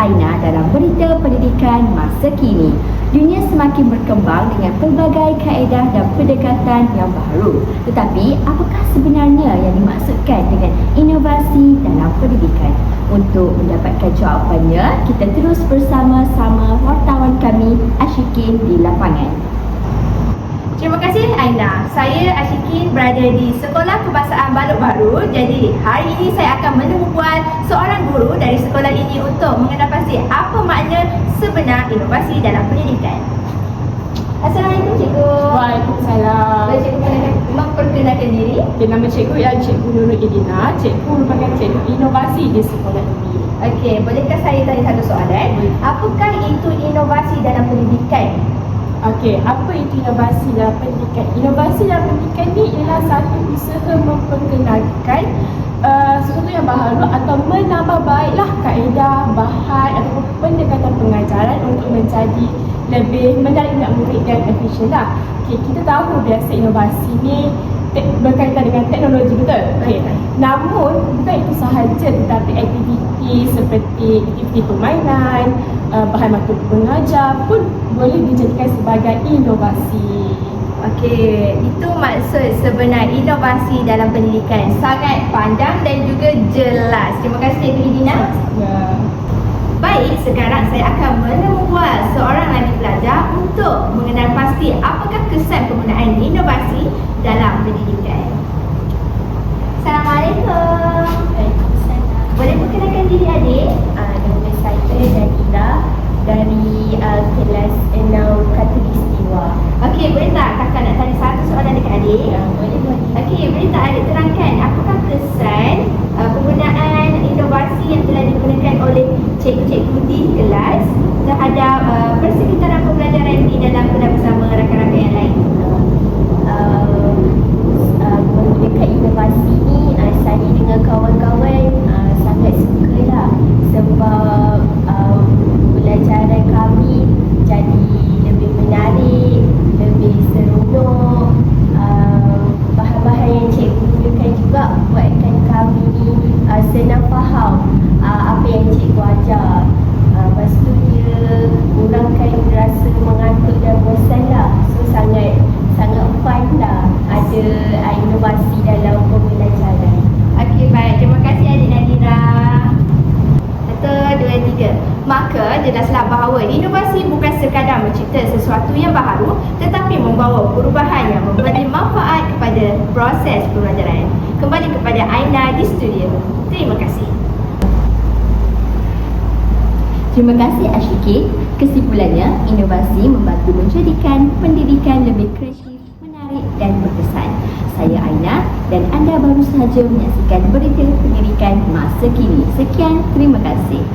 Aina dalam berita pendidikan masa kini. Dunia semakin berkembang dengan pelbagai kaedah dan pendekatan yang baru. Tetapi, apakah sebenarnya yang dimaksudkan dengan inovasi dalam pendidikan? Untuk mendapatkan jawapannya, kita terus bersama-sama wartawan kami Ashikin di lapangan. Terima kasih Aina. Saya Ashikin berada di Sekolah Kebahasaan Balok Baru. Jadi hari ini saya akan menemubual seorang guru dari sekolah ini untuk mengenal pasti apa makna sebenar inovasi dalam pendidikan. Assalamualaikum cikgu. Waalaikumsalam. Boleh cikgu memperkenalkan diri? Okay, nama cikgu ialah Cikgu Nurul Idina. Cikgu merupakan cikgu inovasi di sekolah ini. Okey, bolehkah saya tanya satu soalan? Apakah itu inovasi dalam pendidikan? Okey, apa itu inovasi dalam pendidikan? Inovasi dalam pendidikan ni ialah satu usaha memperkenalkan sesuatu yang baru atau menambah baiklah kaedah, bahan ataupun pendekatan pengajaran untuk menjadi lebih menarik minat murid dan efisien lah. Okay, kita tahu biasa inovasi ni berkaitan dengan teknologi, betul? Okay. Namun bukan itu sahaja, tetapi aktiviti seperti aktiviti permainan, bahan materi pengajar pun boleh dijadikan sebagai inovasi. Okey, itu maksud sebenar inovasi dalam pendidikan. Sangat pandang dan juga jelas. Terima kasih Cikgu Idina. Ya. Baik, sekarang saya akan menemubual seorang lagi pelajar untuk mengenal pasti apakah kesan penggunaan inovasi dalam pendidikan. Assalamualaikum. Waalaikumsalam. Boleh perkenalkan diri adik? Nama saya Nadira dari kelas 6 Khatulistiwa. Okey, boleh tak kakak nak tanya satu soalan dekat adik? Boleh. Okey, boleh tak adik terangkan apakah kesan penggunaan inovasi yang telah digunakan oleh cikgu-cikgu di kelas terhadap persekitaran pembelajaran di dalam kelas bersama rakan-rakan yang lain? Menggunakan inovasi ni saya dengan kawan-kawan sangat sukalah sebab pelajaran kami jadi lebih menarik, lebih seronok. Bahan-bahan yang cikgu gunakan juga buatkan kami ni senang faham apa yang cikgu ajar. Lepas tu dia kurangkan rasa mengantuk dan bosan lah. So sangat fun lah ada inovasi dalam pembelajaran. Okey, baik. Terima kasih adik Nadira. 1, 2, 3. Maka jelaslah bahawa inovasi bukan sekadar mencipta sesuatu yang baru, tetapi membawa perubahan yang memberi manfaat kepada proses pembelajaran. Kembali kepada Aina di studio. Terima kasih. Terima kasih Ashikin. Kesimpulannya, inovasi membantu menjadikan pendidikan lebih kreatif, menarik dan berkesan. Saya Aina dan anda baru sahaja menyaksikan berita pendidikan masa kini. Sekian, terima kasih.